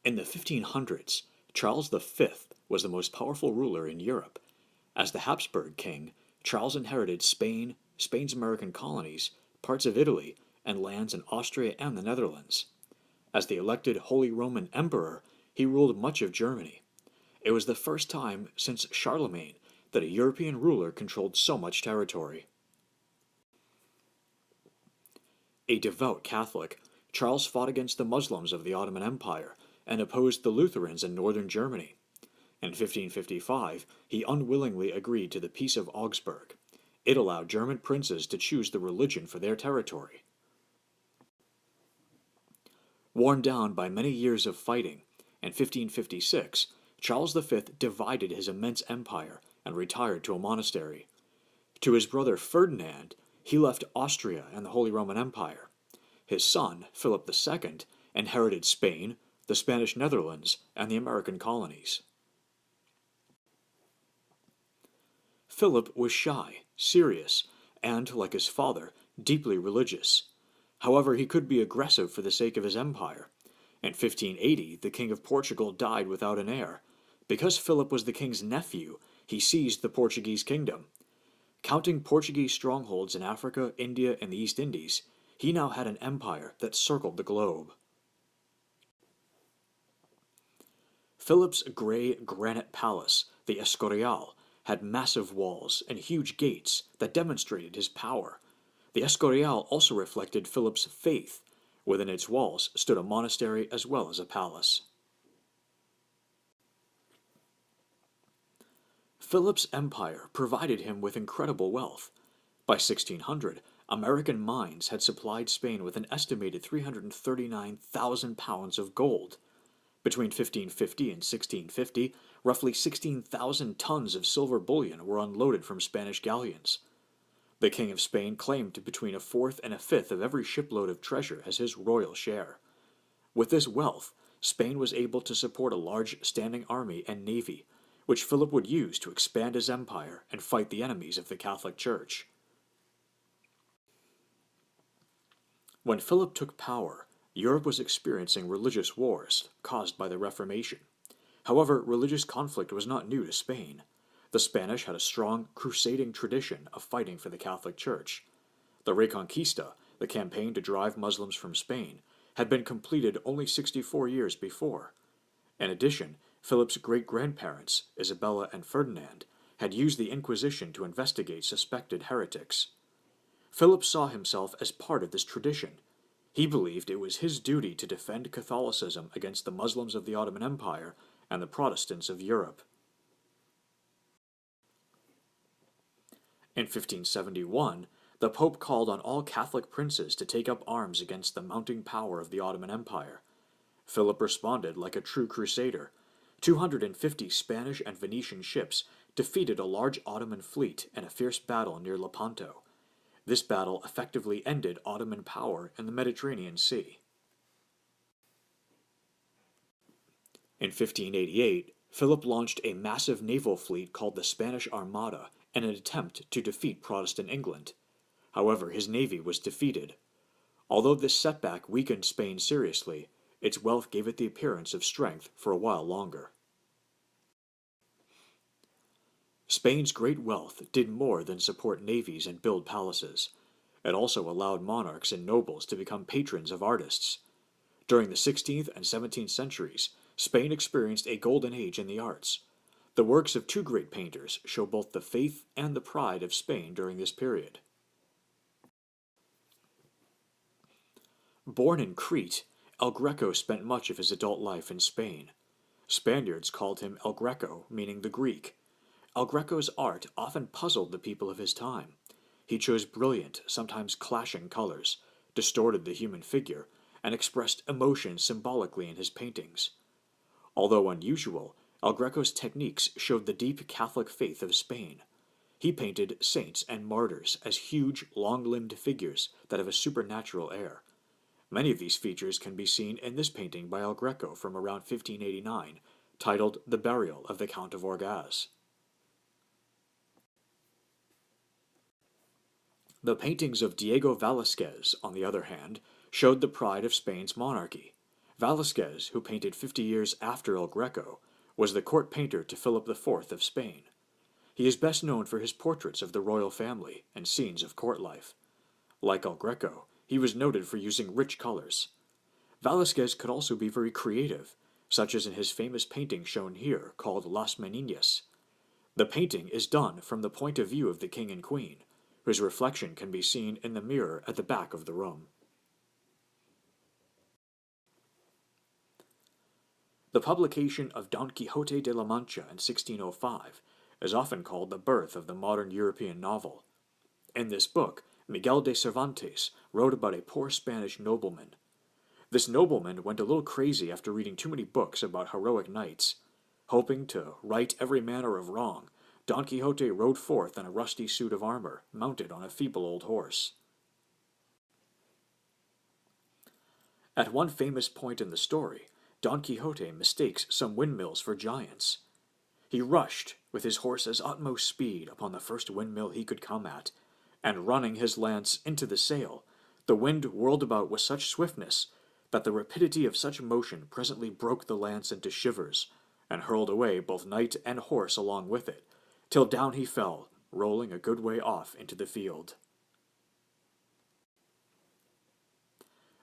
In the 1500s, Charles V was the most powerful ruler in Europe. As the Habsburg king, Charles inherited Spain, Spain's American colonies, parts of Italy, and lands in Austria and the Netherlands. As the elected Holy Roman Emperor, he ruled much of Germany. It was the first time since Charlemagne that a European ruler controlled so much territory. A devout Catholic, Charles fought against the Muslims of the Ottoman Empire and opposed the Lutherans in northern Germany. In 1555, he unwillingly agreed to the Peace of Augsburg. It allowed German princes to choose the religion for their territory. Worn down by many years of fighting, in 1556, Charles V divided his immense empire and retired to a monastery. To his brother Ferdinand, he left Austria and the Holy Roman Empire. His son, Philip II, inherited Spain, the Spanish Netherlands, and the American colonies. Philip was shy, serious, and, like his father, deeply religious. However, he could be aggressive for the sake of his empire. In 1580, the King of Portugal died without an heir. Because Philip was the king's nephew, he seized the Portuguese kingdom. Counting Portuguese strongholds in Africa, India, and the East Indies, he now had an empire that circled the globe. Philip's gray granite palace, the Escorial, had massive walls and huge gates that demonstrated his power. The Escorial also reflected Philip's faith. Within its walls stood a monastery as well as a palace. Philip's empire provided him with incredible wealth. By 1600, American mines had supplied Spain with an estimated 339,000 pounds of gold. Between 1550 and 1650, roughly 16,000 tons of silver bullion were unloaded from Spanish galleons. The King of Spain claimed between a fourth and a fifth of every shipload of treasure as his royal share. With this wealth, Spain was able to support a large standing army and navy, which Philip would use to expand his empire and fight the enemies of the Catholic Church. When Philip took power, Europe was experiencing religious wars caused by the Reformation. However, religious conflict was not new to Spain. The Spanish had a strong crusading tradition of fighting for the Catholic Church. The Reconquista, the campaign to drive Muslims from Spain, had been completed only 64 years before. In addition, Philip's great-grandparents, Isabella and Ferdinand, had used the Inquisition to investigate suspected heretics. Philip saw himself as part of this tradition. He believed it was his duty to defend Catholicism against the Muslims of the Ottoman Empire and the Protestants of Europe. In 1571, the Pope called on all Catholic princes to take up arms against the mounting power of the Ottoman Empire. Philip responded like a true crusader. 250 Spanish and Venetian ships defeated a large Ottoman fleet in a fierce battle near Lepanto. This battle effectively ended Ottoman power in the Mediterranean Sea. In 1588, Philip launched a massive naval fleet called the Spanish Armada in an attempt to defeat Protestant England. However, his navy was defeated. Although this setback weakened Spain seriously, its wealth gave it the appearance of strength for a while longer. Spain's great wealth did more than support navies and build palaces. It also allowed monarchs and nobles to become patrons of artists. During the 16th and 17th centuries, Spain experienced a golden age in the arts. The works of two great painters show both the faith and the pride of Spain during this period. Born in Crete, El Greco spent much of his adult life in Spain. Spaniards called him El Greco, meaning the Greek. El Greco's art often puzzled the people of his time. He chose brilliant, sometimes clashing colors, distorted the human figure, and expressed emotion symbolically in his paintings. Although unusual, El Greco's techniques showed the deep Catholic faith of Spain. He painted saints and martyrs as huge, long-limbed figures that have a supernatural air. Many of these features can be seen in this painting by El Greco from around 1589, titled The Burial of the Count of Orgaz. The paintings of Diego Velázquez, on the other hand, showed the pride of Spain's monarchy. Velasquez, who painted 50 years after El Greco, was the court painter to Philip IV of Spain. He is best known for his portraits of the royal family and scenes of court life. Like El Greco, he was noted for using rich colors. Velasquez could also be very creative, such as in his famous painting shown here called Las Meninas. The painting is done from the point of view of the king and queen, whose reflection can be seen in the mirror at the back of the room. The publication of Don Quixote de la Mancha in 1605 is often called the birth of the modern European novel. In this book, Miguel de Cervantes wrote about a poor Spanish nobleman. This nobleman went a little crazy after reading too many books about heroic knights. Hoping to right every manner of wrong, Don Quixote rode forth in a rusty suit of armor, mounted on a feeble old horse. At one famous point in the story, Don Quixote mistakes some windmills for giants. He rushed, with his horse's utmost speed, upon the first windmill he could come at, and running his lance into the sail, the wind whirled about with such swiftness that the rapidity of such motion presently broke the lance into shivers, and hurled away both knight and horse along with it, till down he fell, rolling a good way off into the field.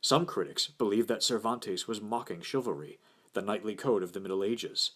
Some critics believe that Cervantes was mocking chivalry, the knightly code of the Middle Ages.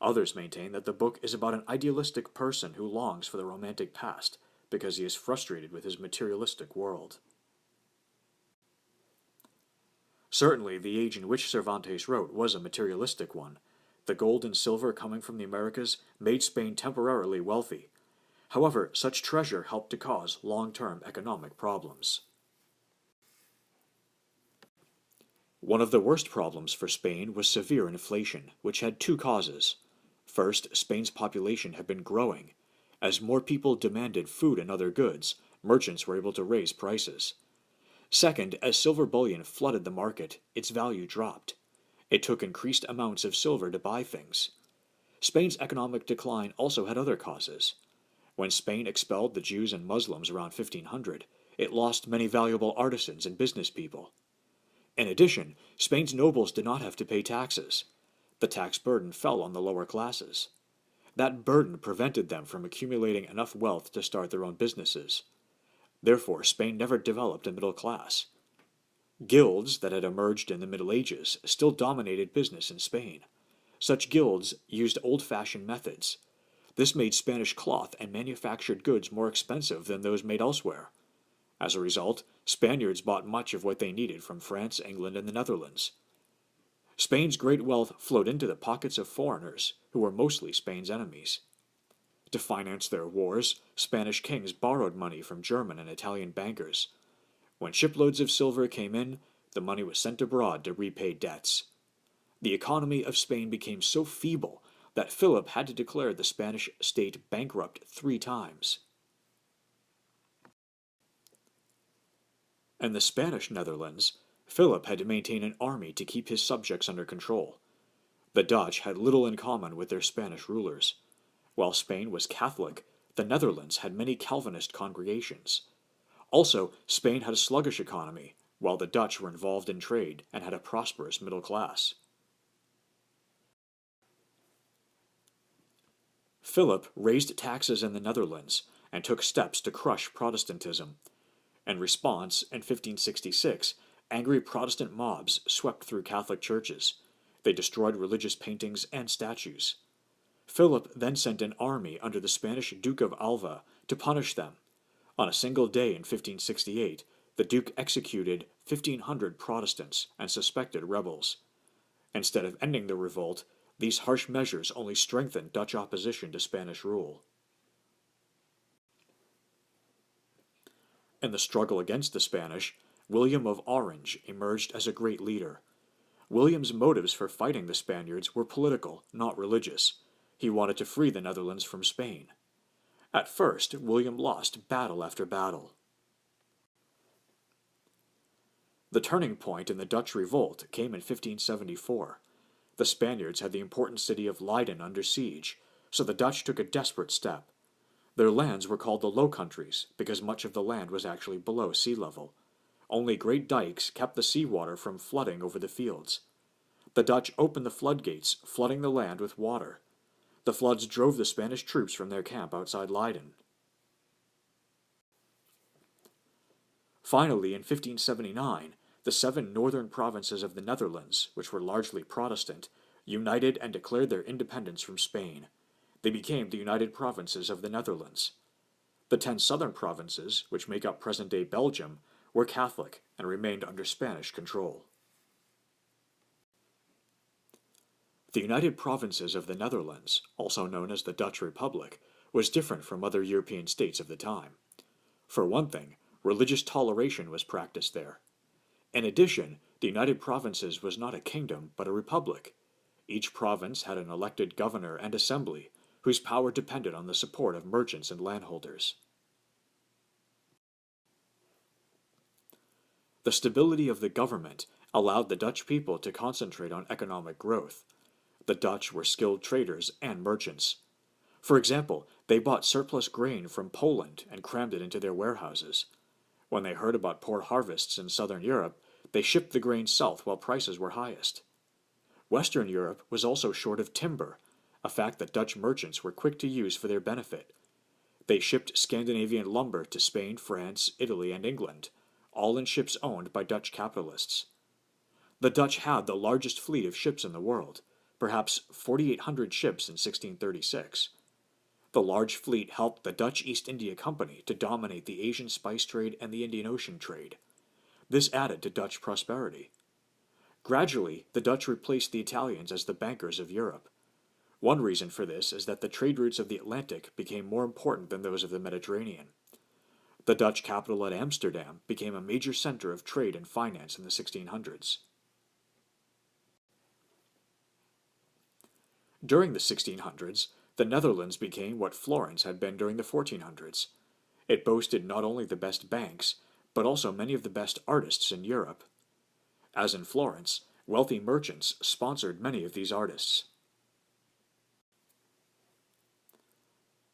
Others maintain that the book is about an idealistic person who longs for the romantic past because he is frustrated with his materialistic world. Certainly, the age in which Cervantes wrote was a materialistic one. The gold and silver coming from the Americas made Spain temporarily wealthy. However, such treasure helped to cause long-term economic problems. One of the worst problems for Spain was severe inflation, which had two causes. First, Spain's population had been growing. As more people demanded food and other goods, merchants were able to raise prices. Second, as silver bullion flooded the market, its value dropped. It took increased amounts of silver to buy things. Spain's economic decline also had other causes. When Spain expelled the Jews and Muslims around 1500, it lost many valuable artisans and business people. In addition, Spain's nobles did not have to pay taxes. The tax burden fell on the lower classes. That burden prevented them from accumulating enough wealth to start their own businesses. Therefore, Spain never developed a middle class. Guilds that had emerged in the Middle Ages still dominated business in Spain. Such guilds used old-fashioned methods. This made Spanish cloth and manufactured goods more expensive than those made elsewhere. As a result, Spaniards bought much of what they needed from France, England, and the Netherlands. Spain's great wealth flowed into the pockets of foreigners, who were mostly Spain's enemies. To finance their wars, Spanish kings borrowed money from German and Italian bankers. When shiploads of silver came in, the money was sent abroad to repay debts. The economy of Spain became so feeble that Philip had to declare the Spanish state bankrupt 3 times. In the Spanish Netherlands, Philip had to maintain an army to keep his subjects under control. The Dutch had little in common with their Spanish rulers. While Spain was Catholic, the Netherlands had many Calvinist congregations. Also, Spain had a sluggish economy, while the Dutch were involved in trade and had a prosperous middle class. Philip raised taxes in the Netherlands and took steps to crush Protestantism. In response, in 1566, angry Protestant mobs swept through Catholic churches. They destroyed religious paintings and statues. Philip then sent an army under the Spanish Duke of Alva to punish them. On a single day in 1568, the Duke executed 1,500 Protestants and suspected rebels. Instead of ending the revolt, these harsh measures only strengthened Dutch opposition to Spanish rule. In the struggle against the Spanish, William of Orange emerged as a great leader. William's motives for fighting the Spaniards were political, not religious. He wanted to free the Netherlands from Spain. At first, William lost battle after battle. The turning point in the Dutch revolt came in 1574. The Spaniards had the important city of Leiden under siege, so the Dutch took a desperate step. Their lands were called the Low Countries because much of the land was actually below sea level. Only great dikes kept the seawater from flooding over the fields. The Dutch opened the floodgates, flooding the land with water. The floods drove the Spanish troops from their camp outside Leiden. Finally, in 1579, the 7 northern provinces of the Netherlands, which were largely Protestant, united and declared their independence from Spain. They became the United Provinces of the Netherlands. The 10 southern provinces, which make up present-day Belgium, were Catholic and remained under Spanish control. The United Provinces of the Netherlands, also known as the Dutch Republic, was different from other European states of the time. For one thing, religious toleration was practiced there. In addition, the United Provinces was not a kingdom, but a republic. Each province had an elected governor and assembly, whose power depended on the support of merchants and landholders. The stability of the government allowed the Dutch people to concentrate on economic growth. The Dutch were skilled traders and merchants. For example, they bought surplus grain from Poland and crammed it into their warehouses. When they heard about poor harvests in southern Europe, they shipped the grain south while prices were highest. Western Europe was also short of timber, a fact that Dutch merchants were quick to use for their benefit. They shipped Scandinavian lumber to Spain, France, Italy, and England, all in ships owned by Dutch capitalists. The Dutch had the largest fleet of ships in the world, perhaps 4,800 ships in 1636. The large fleet helped the Dutch East India Company to dominate the Asian spice trade and the Indian Ocean trade. This added to Dutch prosperity. Gradually, the Dutch replaced the Italians as the bankers of Europe. One reason for this is that the trade routes of the Atlantic became more important than those of the Mediterranean. The Dutch capital at Amsterdam became a major center of trade and finance in the 1600s. During the 1600s, the Netherlands became what Florence had been during the 1400s. It boasted not only the best banks, but also many of the best artists in Europe. As in Florence, wealthy merchants sponsored many of these artists.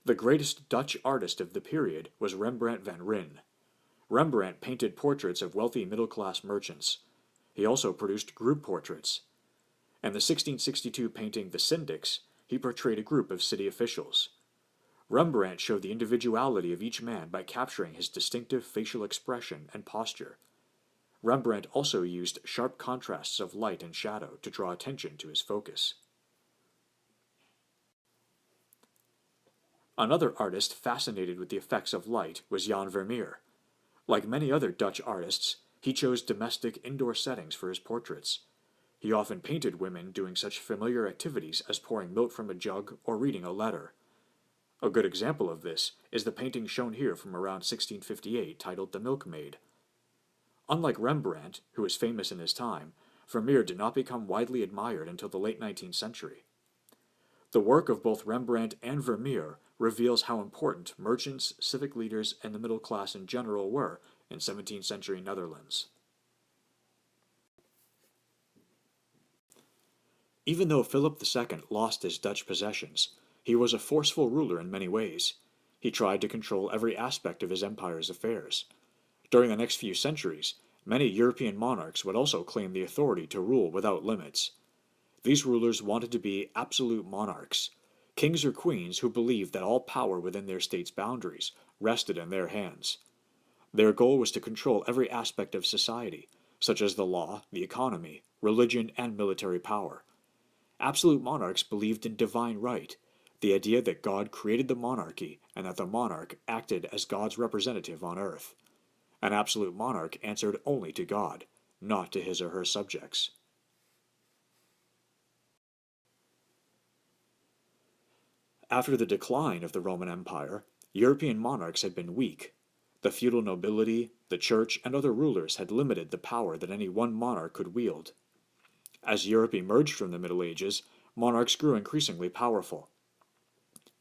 The greatest Dutch artist of the period was Rembrandt van Rijn. Rembrandt painted portraits of wealthy middle-class merchants. He also produced group portraits. In the 1662 painting The Syndics, he portrayed a group of city officials. Rembrandt showed the individuality of each man by capturing his distinctive facial expression and posture. Rembrandt also used sharp contrasts of light and shadow to draw attention to his focus. Another artist fascinated with the effects of light was Jan Vermeer. Like many other Dutch artists, he chose domestic indoor settings for his portraits. He often painted women doing such familiar activities as pouring milk from a jug or reading a letter. A good example of this is the painting shown here from around 1658 titled The Milkmaid. Unlike Rembrandt, who was famous in his time, Vermeer did not become widely admired until the late 19th century. The work of both Rembrandt and Vermeer reveals how important merchants, civic leaders, and the middle class in general were in 17th century Netherlands. Even though Philip II lost his Dutch possessions, he was a forceful ruler in many ways. He tried to control every aspect of his empire's affairs. During the next few centuries, many European monarchs would also claim the authority to rule without limits. These rulers wanted to be absolute monarchs, kings or queens who believed that all power within their state's boundaries rested in their hands. Their goal was to control every aspect of society, such as the law, the economy, religion, and military power. Absolute monarchs believed in divine right, the idea that God created the monarchy and that the monarch acted as God's representative on earth. An absolute monarch answered only to God, not to his or her subjects. After the decline of the Roman Empire, European monarchs had been weak. The feudal nobility, the church, and other rulers had limited the power that any one monarch could wield. As Europe emerged from the Middle Ages, monarchs grew increasingly powerful.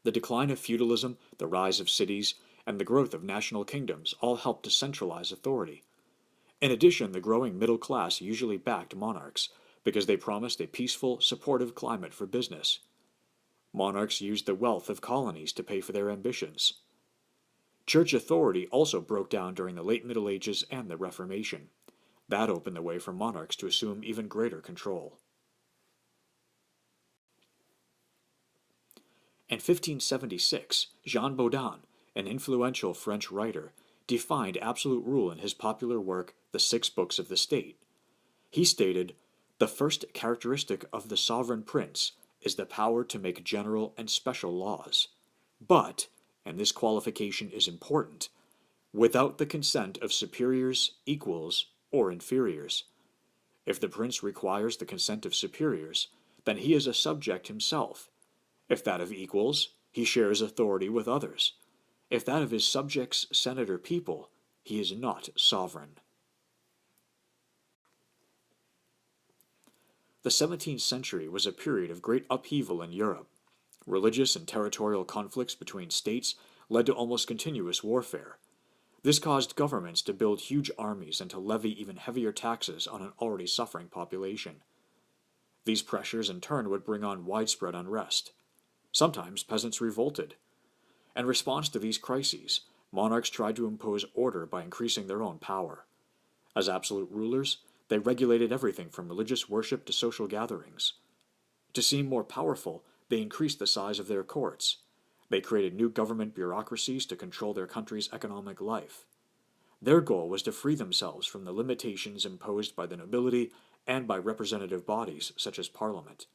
The decline of feudalism, the rise of cities, and the growth of national kingdoms all helped to centralize authority. In addition, the growing middle class usually backed monarchs, because they promised a peaceful, supportive climate for business. Monarchs used the wealth of colonies to pay for their ambitions. Church authority also broke down during the late Middle Ages and the Reformation. That opened the way for monarchs to assume even greater control. In 1576, Jean Baudin, an influential French writer, defined absolute rule in his popular work, The Six Books of the State. He stated, "The first characteristic of the sovereign prince is the power to make general and special laws. But, and this qualification is important, without the consent of superiors, equals, or inferiors. If the prince requires the consent of superiors, then he is a subject himself. If that of equals, he shares authority with others. If that of his subjects, senate, or people, he is not sovereign." The 17th century was a period of great upheaval in Europe. Religious and territorial conflicts between states led to almost continuous warfare. This caused governments to build huge armies and to levy even heavier taxes on an already suffering population. These pressures in turn would bring on widespread unrest. Sometimes peasants revolted. In response to these crises, monarchs tried to impose order by increasing their own power. As absolute rulers, they regulated everything from religious worship to social gatherings. To seem more powerful, they increased the size of their courts. They created new government bureaucracies to control their country's economic life. Their goal was to free themselves from the limitations imposed by the nobility and by representative bodies such as Parliament.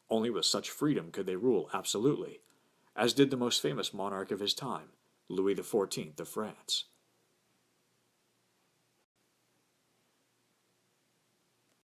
Only with such freedom could they rule absolutely, as did the most famous monarch of his time, Louis XIV of France.